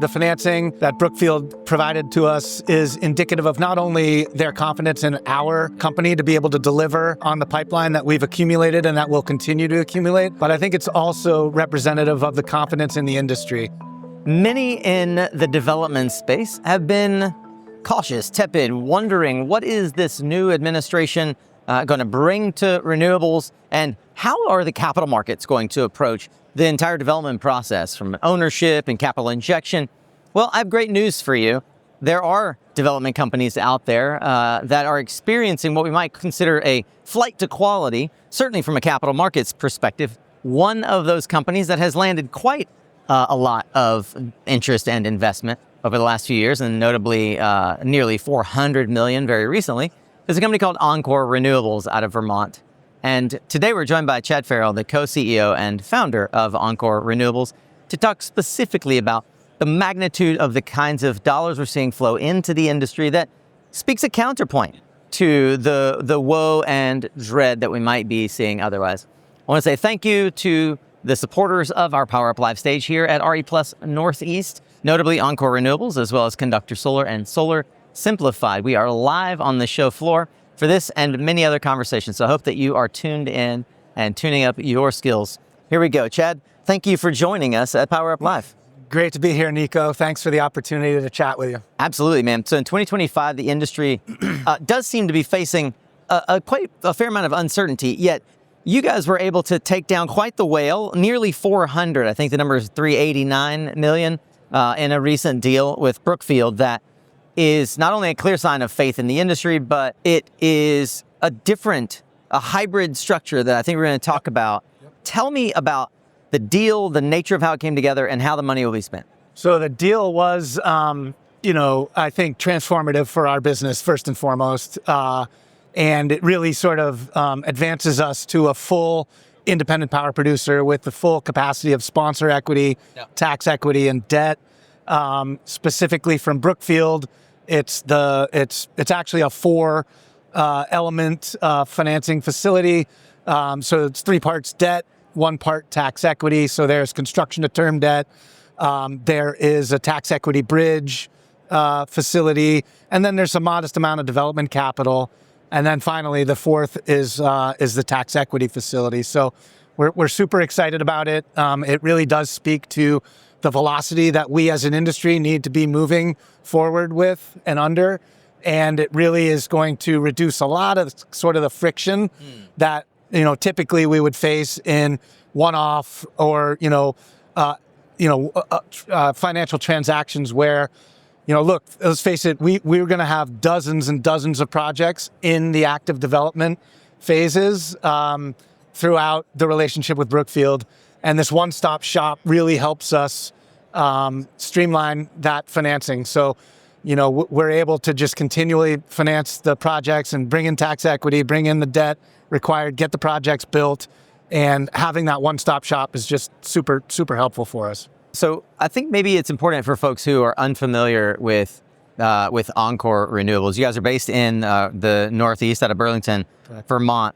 The financing that Brookfield provided to us is indicative of not only their confidence in our company to be able to deliver on the pipeline that we've accumulated and that will continue to accumulate, but I think it's also representative of the confidence in the industry. Many in the development space have been cautious, tepid, wondering what is this new administration going to bring to renewables, and how are the capital markets going to approach the entire development process from ownership and capital injection. Well, I have great news for you. There are development companies out there that are experiencing what we might consider a flight to quality, certainly from a capital markets perspective. One of those companies that has landed quite a lot of interest and investment over the last few years, and notably nearly $400 million very recently, is a company called Encore Renewables out of Vermont. And today we're joined by Chad Farrell, the co-CEO and founder of Encore Renewables, to talk specifically about the magnitude of the kinds of dollars we're seeing flow into the industry that speaks a counterpoint to the woe and dread that we might be seeing otherwise. I want to say thank you to the supporters of our Power Up Live stage here at RE Plus Northeast, notably Encore Renewables, as well as Conductor Solar and Solar Simplified. We are live on the show floor for this and many other conversations. So I hope that you are tuned in and tuning up your skills. Here we go. Chad, thank you for joining us at Power Up Live. Great to be here, Nico. Thanks for the opportunity to chat with you. Absolutely, man. So in 2025, the industry does seem to be facing quite a fair amount of uncertainty, yet you guys were able to take down quite the whale, nearly 400. I think the number is 389 million in a recent deal with Brookfield that is not only a clear sign of faith in the industry, but it is a hybrid structure that I think we're going to talk about. Yep. Tell me about the deal, the nature of how it came together, and how the money will be spent. So the deal was, I think transformative for our business, first and foremost. And it really sort of advances us to a full independent power producer with the full capacity of sponsor equity, tax equity, and debt. Specifically from Brookfield, it's actually a four element financing facility. So it's 3 parts debt, 1 part tax equity. So there's construction to term debt. There is a tax equity bridge facility, and then there's a modest amount of development capital. And then finally, the fourth is the tax equity facility. So we're super excited about it. It really does speak to the velocity that we as an industry need to be moving forward with and under. And it really is going to reduce a lot of sort of the friction that, typically we would face in one-off or, financial transactions where, look, let's face it, we're going to have dozens and dozens of projects in the active development phases throughout the relationship with Brookfield. And this one-stop shop really helps us streamline that financing. So, we're able to just continually finance the projects and bring in tax equity, bring in the debt required, get the projects built. And having that one-stop shop is just super, super helpful for us. So I think maybe it's important for folks who are unfamiliar with Encore Renewables. You guys are based in the Northeast out of Burlington, Vermont.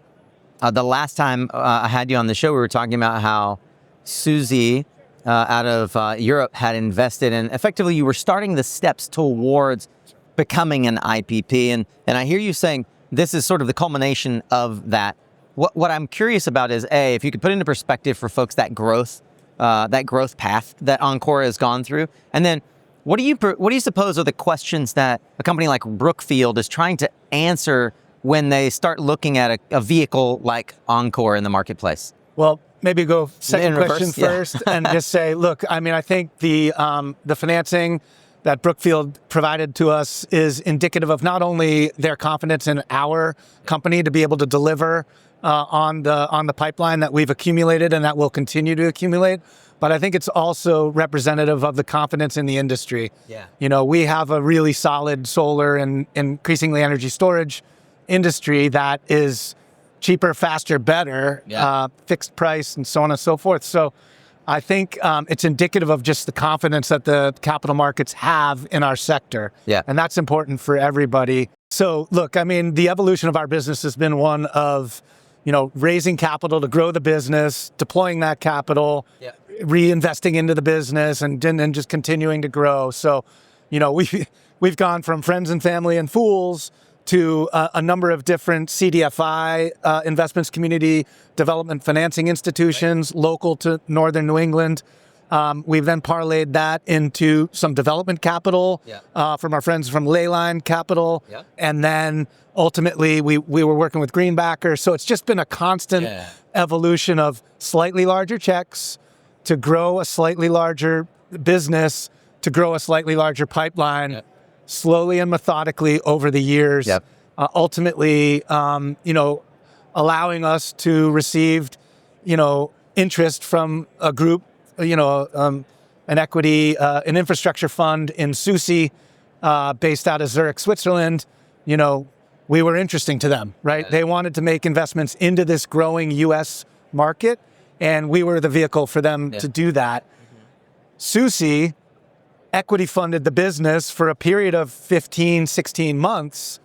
The last time I had you on the show, we were talking about how Susie out of Europe had invested, and effectively you were starting the steps towards becoming an IPP. And I hear you saying this is sort of the culmination of that. What I'm curious about is, A, if you could put into perspective for folks that growth path that Encore has gone through, and then what do you suppose are the questions that a company like Brookfield is trying to answer when they start looking at a vehicle like Encore in the marketplace? Well, maybe go second question first and just say, look, I think the financing that Brookfield provided to us is indicative of not only their confidence in our company to be able to deliver on the pipeline that we've accumulated and that will continue to accumulate, but I think it's also representative of the confidence in the industry. Yeah. We have a really solid solar and increasingly energy storage industry that is cheaper, faster, better, fixed price, and so on and so forth. So I think it's indicative of just the confidence that the capital markets have in our sector. Yeah. And that's important for everybody. So look, the evolution of our business has been one of, raising capital to grow the business, deploying that capital, reinvesting into the business and just continuing to grow. So, we've gone from friends and family and fools to a number of different CDFI investments, community development financing institutions, local to northern New England. We've then parlayed that into some development capital from our friends from Leyline Capital. Yeah. And then ultimately we were working with Greenbacker. So it's just been a constant evolution of slightly larger checks to grow a slightly larger business, to grow a slightly larger pipeline, slowly and methodically over the years, ultimately, allowing us to receive, interest from a group, an equity, an infrastructure fund in Susi, based out of Zurich, Switzerland. We were interesting to them, right? Yeah. They wanted to make investments into this growing U.S. market, and we were the vehicle for them to do that. Susi equity funded the business for a period of 15, 16 months,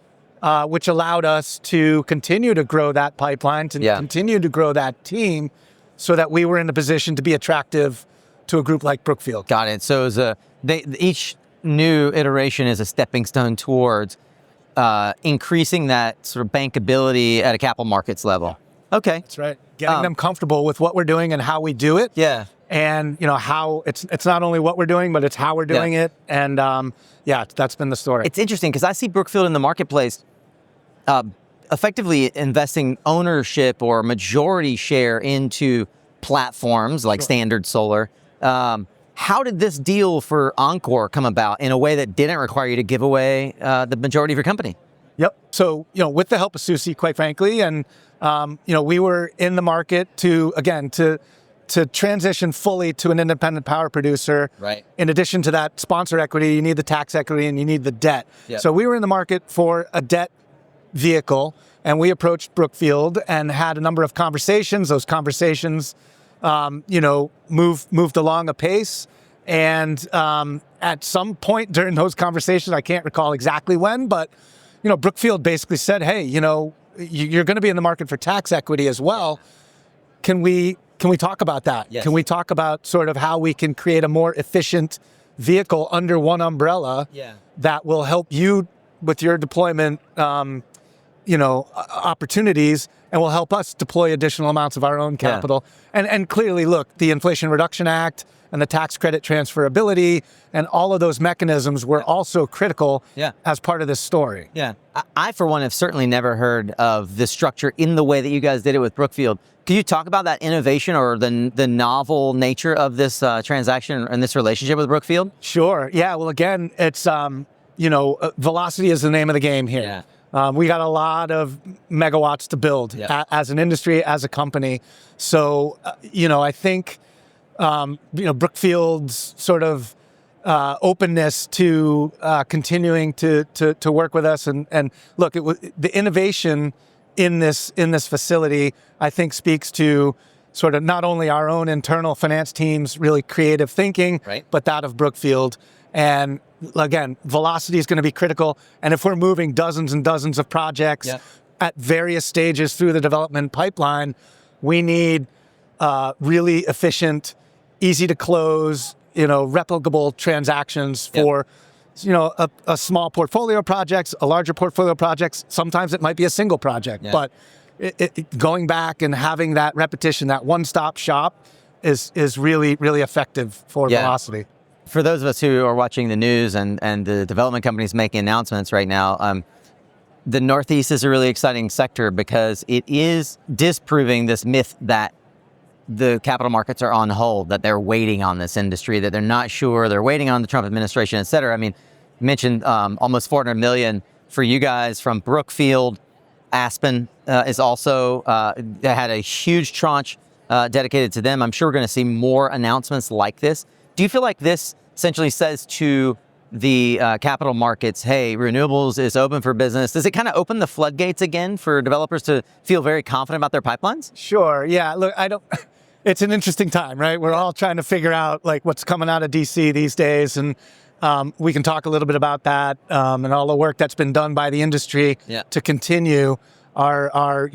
which allowed us to continue to grow that pipeline, to continue to grow that team, so that we were in a position to be attractive to a group like Brookfield. Got it. So each new iteration is a stepping stone towards increasing that sort of bankability at a capital markets level. Okay. That's right. Getting them comfortable with what we're doing and how we do it. Yeah. And how it's not only what we're doing, but it's how we're doing it. And that's been the story. It's interesting because I see Brookfield in the marketplace effectively investing ownership or majority share into platforms like Standard Solar. How did this deal for Encore come about in a way that didn't require you to give away the majority of your company? Yep. So, with the help of Susi, quite frankly, and, we were in the market to transition fully to an independent power producer. Right. In addition to that sponsor equity, you need the tax equity and you need the debt. Yep. So we were in the market for a debt vehicle, and we approached Brookfield and had a number of conversations. Those conversations, moved along apace. And at some point during those conversations, I can't recall exactly when, but, Brookfield basically said, hey, you're going to be in the market for tax equity as well. Can we talk about that? Yes. Can we talk about sort of how we can create a more efficient vehicle under one umbrella that will help you with your deployment, opportunities, and will help us deploy additional amounts of our own capital. And clearly, look, the Inflation Reduction Act and the tax credit transferability and all of those mechanisms were also critical as part of this story. Yeah. I, for one, have certainly never heard of this structure in the way that you guys did it with Brookfield. Could you talk about that innovation or the novel nature of this transaction and this relationship with Brookfield? Sure. Yeah. Well, again, it's, velocity is the name of the game here. Yeah. We got a lot of megawatts to build as an industry, as a company. So, I think, Brookfield's sort of openness to continuing to work with us and look, it was the innovation in this facility, I think speaks to sort of not only our own internal finance team's really creative thinking, but that of Brookfield. And again, velocity is going to be critical. And if we're moving dozens and dozens of projects at various stages through the development pipeline, we need really efficient, easy to close, replicable transactions for a small portfolio of projects, a larger portfolio of projects. Sometimes it might be a single project, but going back and having that repetition, that one-stop shop is really, really effective for velocity. For those of us who are watching the news and the development companies making announcements right now, the Northeast is a really exciting sector because it is disproving this myth that the capital markets are on hold, that they're waiting on this industry, that they're not sure, they're waiting on the Trump administration, et cetera. I mean, you mentioned almost $400 million for you guys from Brookfield. Aspen is also, they had a huge tranche dedicated to them. I'm sure we're going to see more announcements like this. Do you feel like this essentially says to the capital markets, hey, renewables is open for business? Does it kind of open the floodgates again for developers to feel very confident about their pipelines? Sure. Yeah. Look, it's an interesting time, right? We're all trying to figure out like what's coming out of DC these days. And we can talk a little bit about that and all the work that's been done by the industry to continue our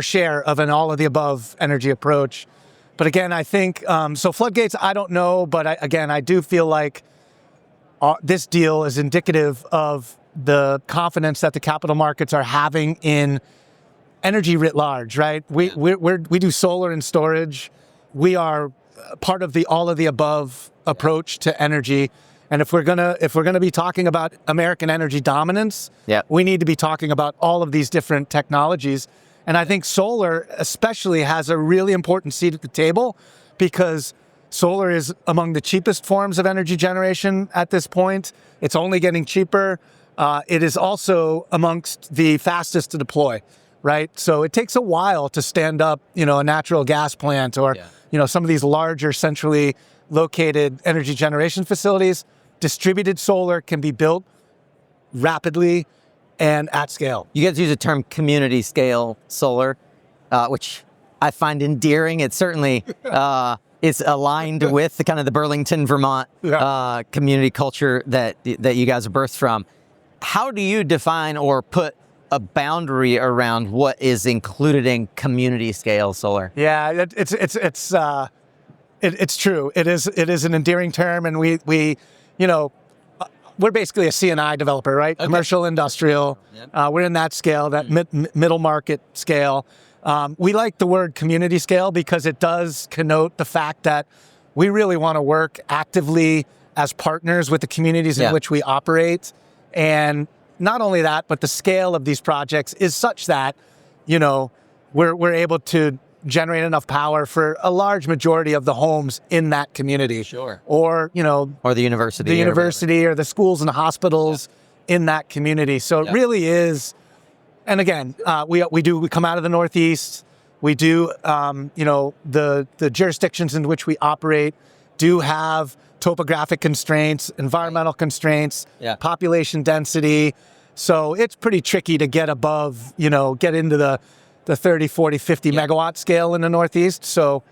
share of an all of the above energy approach. But again, I think, so floodgates, I don't know, but I do feel like this deal is indicative of the confidence that the capital markets are having in energy writ large, right? We do solar and storage. We are part of the all of the above approach to energy. And if we're gonna be talking about American energy dominance, we need to be talking about all of these different technologies. And I think solar especially has a really important seat at the table because solar is among the cheapest forms of energy generation at this point. It's only getting cheaper. It is also amongst the fastest to deploy, right? So it takes a while to stand up, a natural gas plant or, some of these larger centrally located energy generation facilities. Distributed solar can be built rapidly and at scale. You guys use the term community scale solar, which I find endearing. It certainly is aligned with the kind of the Burlington, Vermont community culture that you guys are birthed from. How do you define or put a boundary around what is included in community scale solar? Yeah, it's true. It is an endearing term, and we're basically a C&I developer, right? Okay. Commercial, industrial. Yep. We're in that scale, that middle market scale. We like the word community scale because it does connote the fact that we really want to work actively as partners with the communities in which we operate. And not only that, but the scale of these projects is such that, we're able to generate enough power for a large majority of the homes in that community. Sure. Or, or the university. The university or the schools and the hospitals in that community. So it really is, and again, we come out of the Northeast. We do, the jurisdictions in which we operate do have topographic constraints, environmental constraints, population density. So it's pretty tricky to get above, get into the 30, 40, 50 megawatt scale in the Northeast. So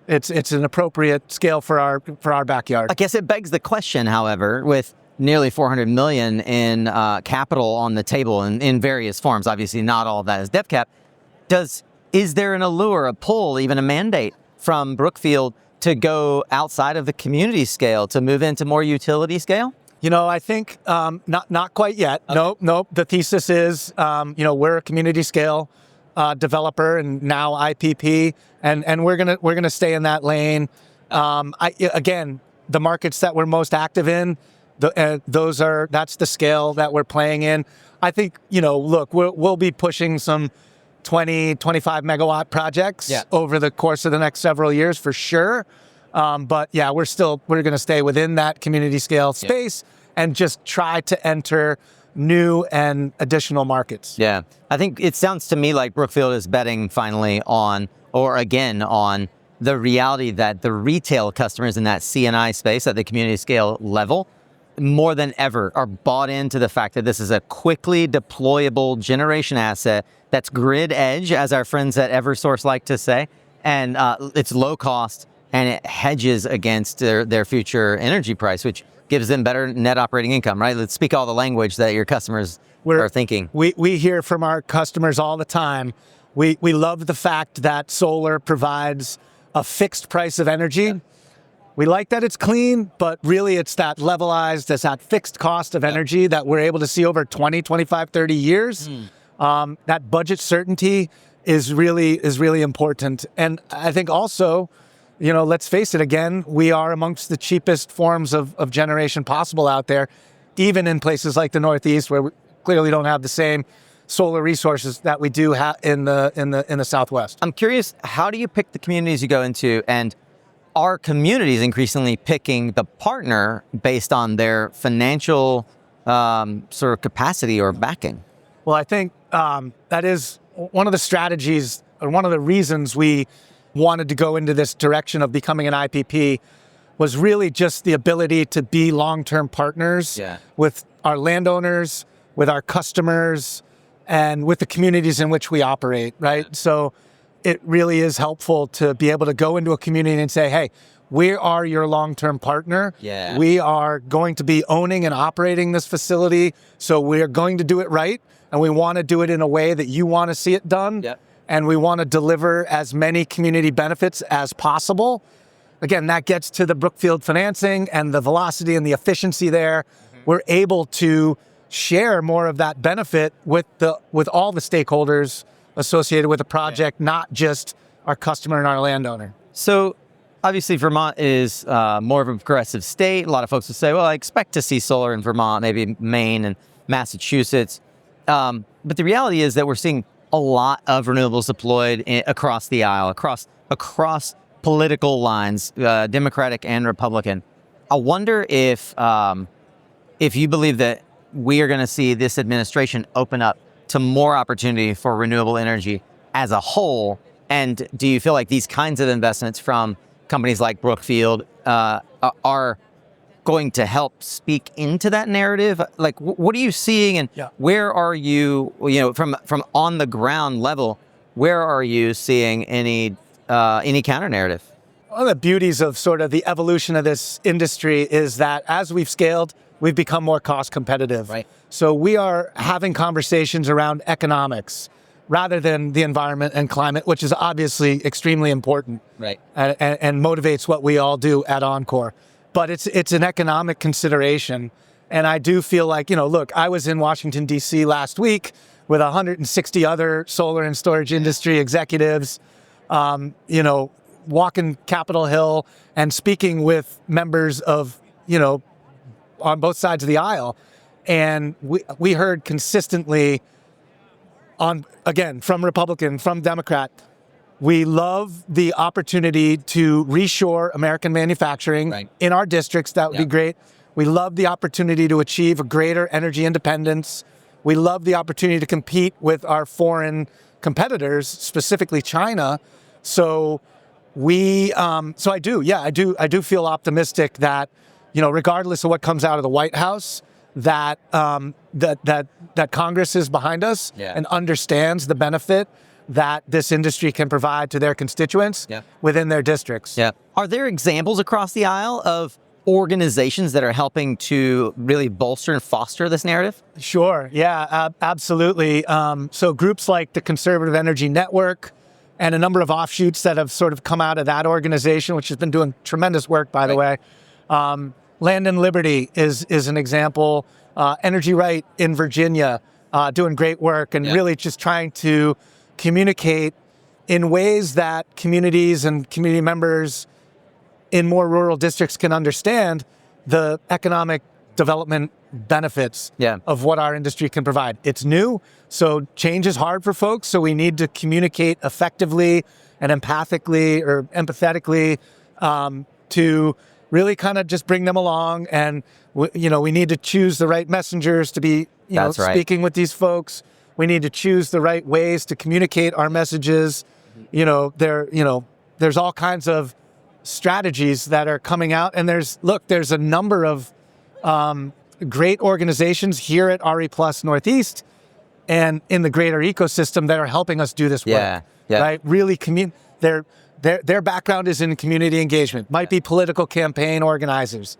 it's an appropriate scale for our backyard. I guess it begs the question, however, with nearly $400 million in capital on the table in various forms, obviously not all of that is dev cap, is there an allure, a pull, even a mandate from Brookfield to go outside of the community scale, to move into more utility scale? I think not quite yet. Okay. Nope. The thesis is, we're a community scale developer and now IPP, and we're gonna stay in that lane. Again, the markets that we're most active in, that's the scale that we're playing in. I think look, we'll be pushing some 20, 25 megawatt projects over the course of the next several years for sure. But we're going to stay within that community scale space and just try to enter new and additional markets. Yeah. I think it sounds to me like Brookfield is betting finally on the reality that the retail customers in that C&I space at the community scale level more than ever are bought into the fact that this is a quickly deployable generation asset that's grid edge, as our friends at Eversource like to say, and it's low cost and it hedges against their future energy price, which gives them better net operating income, right? Let's speak all the language that your customers are thinking. We hear from our customers all the time. We love the fact that solar provides a fixed price of energy. Yeah. We like that it's clean, but really it's that levelized, it's that fixed cost of energy that we're able to see over 20, 25, 30 years. That budget certainty is really important. And I think also, let's face it again, we are amongst the cheapest forms of generation possible out there, even in places like the Northeast where we clearly don't have the same solar resources that we do have in the Southwest. I'm curious, how do you pick the communities you go into, and are communities increasingly picking the partner based on their financial sort of capacity or backing? Well, I think that is one of the strategies, or one of the reasons we wanted to go into this direction of becoming an IPP was really just the ability to be long-term partners with our landowners, with our customers, and with the communities in which we operate, right? Yeah. So it really is helpful to be able to go into a community and say, hey, we are your long-term partner. Yeah. We are going to be owning and operating this facility, so we're going to do it right, and we want to do it in a way that you want to see it done. Yep. and we want to deliver as many community benefits as possible. Again, that gets to the Brookfield financing and the velocity and the efficiency there. We're able to share more of that benefit with all the stakeholders associated with the project, not just our customer and our landowner. So obviously Vermont is more of a progressive state. A lot of folks will say, well, I expect to see solar in Vermont, maybe Maine and Massachusetts. But the reality is that we're seeing a lot of renewables deployed across the aisle, across political lines, Democratic and Republican. I wonder if you believe that we are going to see this administration open up to more opportunity for renewable energy as a whole. And do you feel like these kinds of investments from companies like Brookfield are going to help speak into that narrative? Like, what are you seeing, and where are you, from on the ground level, where are you seeing any counter narrative? One of the beauties of sort of the evolution of this industry is that as we've scaled, we've become more cost competitive. Right. So we are having conversations around economics rather than the environment and climate, which is obviously extremely important, right, and motivates what we all do at Encore. But it's an economic consideration. And I do feel like, look, I was in Washington, D.C. last week with 160 other solar and storage industry executives, walking Capitol Hill and speaking with members of, on both sides of the aisle. And we heard consistently from Republican, from Democrat, we love the opportunity to reshore American manufacturing in our districts. That would be great. We love the opportunity to achieve a greater energy independence. We love the opportunity to compete with our foreign competitors, specifically China. So I do feel optimistic that, regardless of what comes out of the White House, that Congress is behind us and understands the benefit that this industry can provide to their constituents within their districts. Yeah. Are there examples across the aisle of organizations that are helping to really bolster and foster this narrative? Sure. Yeah, absolutely. So groups like the Conservative Energy Network and a number of offshoots that have sort of come out of that organization, which has been doing tremendous work, by the way. Land and Liberty is an example. Energy Right in Virginia, doing great work and really just trying to communicate in ways that communities and community members in more rural districts can understand the economic development benefits of what our industry can provide. It's new, so change is hard for folks, so we need to communicate effectively and empathetically to really kind of just bring them along. And we need to choose the right messengers to be speaking with these folks. We need to choose the right ways to communicate our messages. There's all kinds of strategies that are coming out, and there's a number of great organizations here at RE Plus Northeast and in the greater ecosystem that are helping us do this work. Right? Really, their background is in community engagement. Might be political campaign organizers,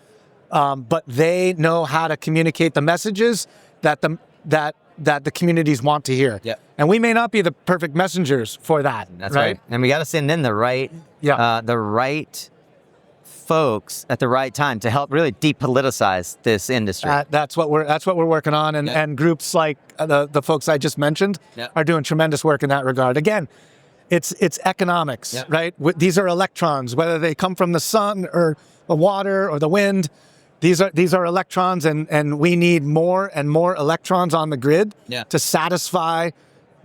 but they know how to communicate the messages that the communities want to hear. And we may not be the perfect messengers for that. That's right. And we got to send in the right folks at the right time to help really depoliticize this industry. That's what we're working on, and groups like the folks I just mentioned are doing tremendous work in that regard. Again, it's economics, right? These are electrons, whether they come from the sun or the water or the wind. These are electrons, and we need more and more electrons on the grid to satisfy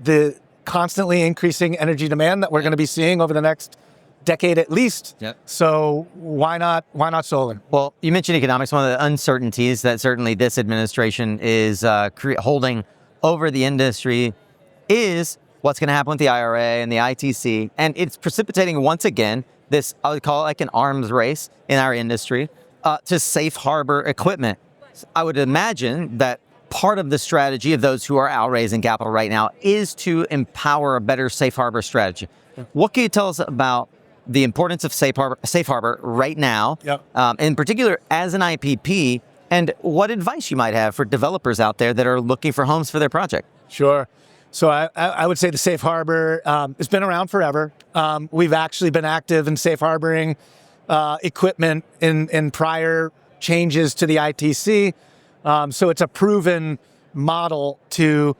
the constantly increasing energy demand that we're going to be seeing over the next decade at least. So why not solar? Well, you mentioned economics. One of the uncertainties that certainly this administration is holding over the industry is what's going to happen with the IRA and the ITC. And it's precipitating once again this, I would call it like an arms race in our industry to safe harbor equipment. I would imagine that part of the strategy of those who are out raising capital right now is to empower a better safe harbor strategy. What can you tell us about the importance of safe harbor right now, in particular as an IPP, and what advice you might have for developers out there that are looking for homes for their project? Sure. So I would say the safe harbor has been around forever. We've actually been active in safe harboring equipment in prior changes to the ITC. So it's a proven model to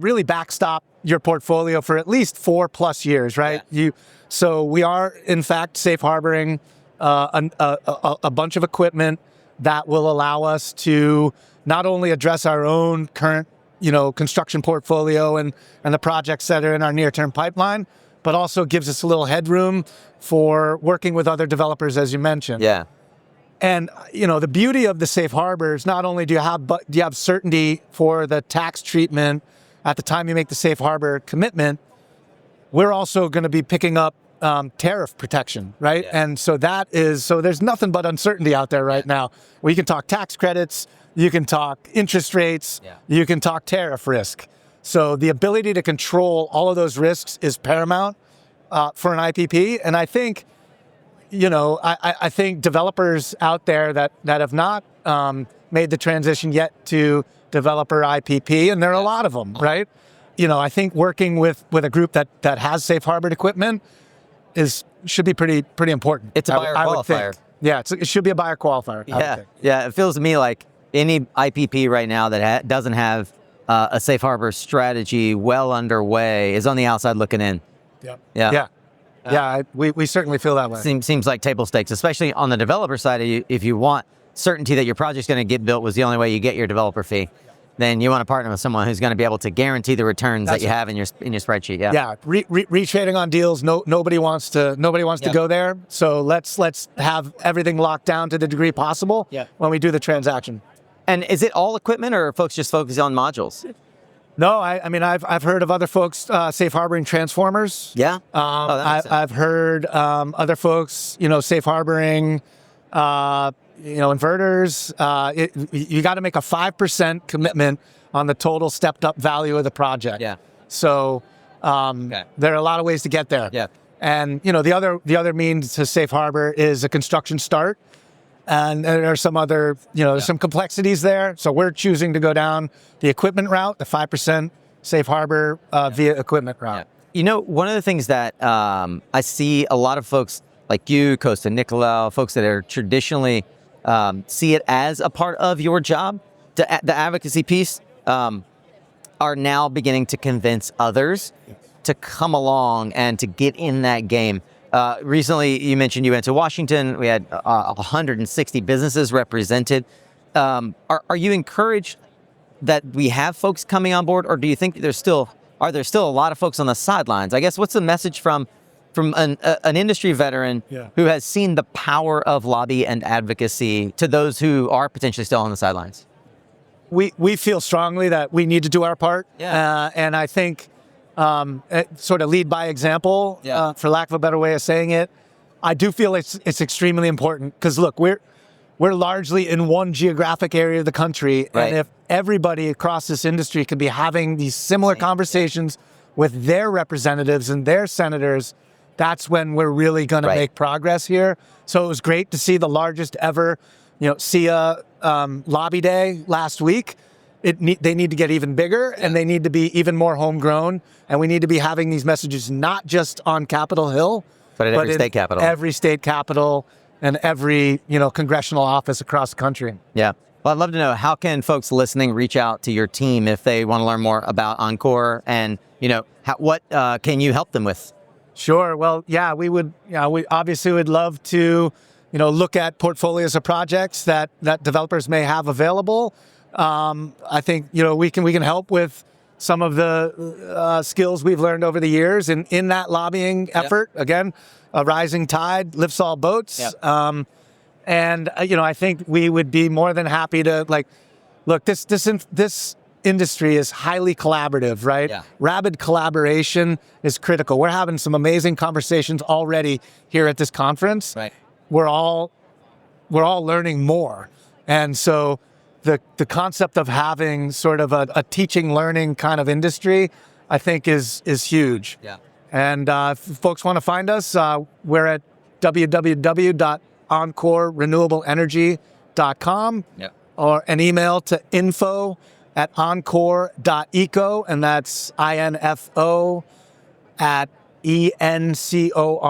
really backstop your portfolio for at least 4+ years, right? Yeah. So we are, in fact, safe harboring a bunch of equipment that will allow us to not only address our own current, construction portfolio and the projects that are in our near-term pipeline, but also gives us a little headroom for working with other developers, as you mentioned. Yeah. And the beauty of the safe harbor is not only do you have certainty for the tax treatment at the time you make the safe harbor commitment, we're also going to be picking up tariff protection, right? Yeah. And so there's nothing but uncertainty out there right now. Where you can talk tax credits, you can talk interest rates, you can talk tariff risk. So the ability to control all of those risks is paramount for an IPP. And I think, I think developers out there that have not made the transition yet to developer IPP, and there are a lot of them, right? I think working with a group that has safe harbored equipment should be pretty important. It's a buyer qualifier. Yeah, it should be a buyer qualifier. Yeah. It feels to me like any IPP right now that doesn't have a safe harbor strategy well underway is on the outside looking in. Yeah, we certainly feel that way. Seems like table stakes, especially on the developer side. If you want certainty that your project's going to get built was the only way you get your developer fee, then you want to partner with someone who's going to be able to guarantee the returns that you have in your spreadsheet. Yeah. Retrading on deals. Nobody wants to go there. So let's have everything locked down to the degree possible when we do the transaction. And is it all equipment, or are folks just focusing on modules? No, I mean I've heard of other folks safe harboring transformers. Yeah. I've heard other folks safe harboring inverters. You got to make a 5% commitment on the total stepped up value of the project. Yeah. So there are a lot of ways to get there. Yeah. And the other means to safe harbor is a construction start. And there are some other, there's some complexities there. So we're choosing to go down the equipment route, the 5% safe harbor via equipment route. Yeah. One of the things that I see a lot of folks like you, Costa Nicolau, folks that are traditionally see it as a part of your job, the advocacy piece, are now beginning to convince others to come along and to get in that game. Recently, you mentioned you went to Washington. We had 160 businesses represented. Are you encouraged that we have folks coming on board, or do you think are there still a lot of folks on the sidelines? I guess what's the message from an industry veteran who has seen the power of lobby and advocacy to those who are potentially still on the sidelines? We feel strongly that we need to do our part, and I think. Sort of lead by example, for lack of a better way of saying it. I do feel it's extremely important because look, we're largely in one geographic area of the country, and if everybody across this industry could be having these similar conversations with their representatives and their senators, that's when we're really going to make progress here. So it was great to see the largest ever, SIA lobby day last week. They need to get even bigger, and they need to be even more homegrown. And we need to be having these messages not just on Capitol Hill, but at every state capitol. Every state capitol and every congressional office across the country. Yeah. Well, I'd love to know, how can folks listening reach out to your team if they want to learn more about Encore, and what can you help them with? Sure. Well, we obviously would love to look at portfolios of projects that developers may have available. I think we can help with some of the skills we've learned over the years in that lobbying effort. Again, a rising tide lifts all boats. And I think we would be more than happy to look. This industry is highly collaborative, right? Yeah. Rapid collaboration is critical. We're having some amazing conversations already here at this conference. Right. We're all learning more, and so. The concept of having sort of a teaching learning kind of industry, I think is huge. Yeah. And if folks want to find us, we're at www.encorerenewableenergy.com or an email to info at encore.eco, and that's INFO at ENCORE.ECO.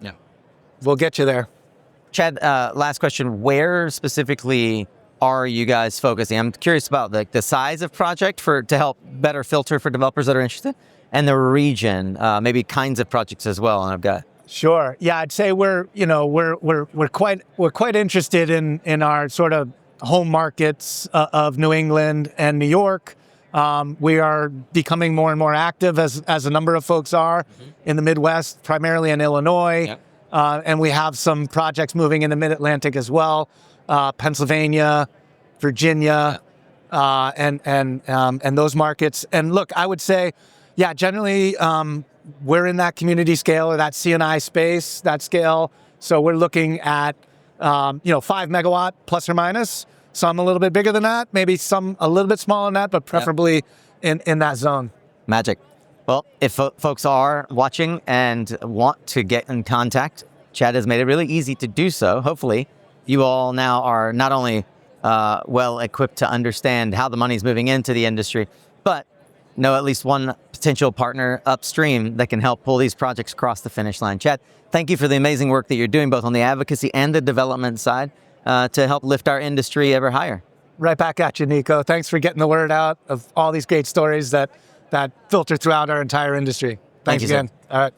Yeah. We'll get you there. Chad, last question. Where specifically are you guys focusing? I'm curious about the size of project to help better filter for developers that are interested, and the region, maybe kinds of projects as well. And I've got Sure. Yeah, I'd say we're quite interested in our sort of home markets of New England and New York. We are becoming more and more active as a number of folks are in the Midwest, primarily in Illinois. Yep. And we have some projects moving in the Mid-Atlantic as well, Pennsylvania, Virginia, and those markets. And look, I would say, yeah, generally we're in that community scale or that C&I space, that scale. So we're looking at 5 megawatt plus or minus. Some a little bit bigger than that, maybe some a little bit smaller than that, but preferably in that zone. Magic. Well, if folks are watching and want to get in contact, Chad has made it really easy to do so. Hopefully, you all now are not only well equipped to understand how the money's moving into the industry, but know at least one potential partner upstream that can help pull these projects across the finish line. Chad, thank you for the amazing work that you're doing both on the advocacy and the development side to help lift our industry ever higher. Right back at you, Nico. Thanks for getting the word out of all these great stories that filter throughout our entire industry. Thanks Thank you, again. sir. All right.